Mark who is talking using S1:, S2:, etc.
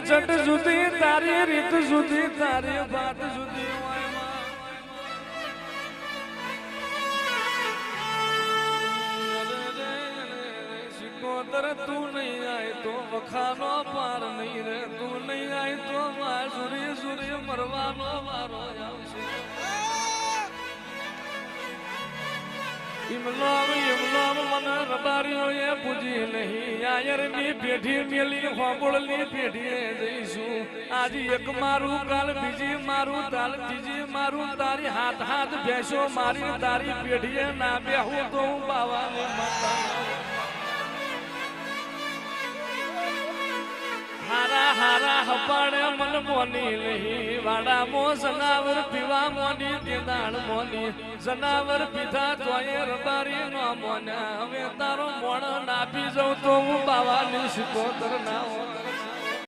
S1: છઠ સુધી તારી રીત સુધી તારી વાત સુધી તું નહીં આય તો વખાનો પાર નહીં રે તું નહીં આય તો સુરી સુરી મરવાનો વારો આવશે ઇમલામ મને રબારીઓ એ પૂજી નહીં આયર ની પેઢી મેલી હોબળની પેઢીએ જઈશું આજે એક મારું કાલ બીજી મારું તાલ ત્રીજી મારું તારી હાથ હાથ ભેંસો મારી તારી પેઢીએ ના બેહું તો હું બાવાને માતા હારા હારા હપાડે મન મોની નહીં વાડા મો જનાવર પીવા મોની દેદાણ મોની જનાવર પીધા તોય રબારી નો મોના હવે તારો મોણ નાપી જઉં તો હું બાવાની શિકોતર ના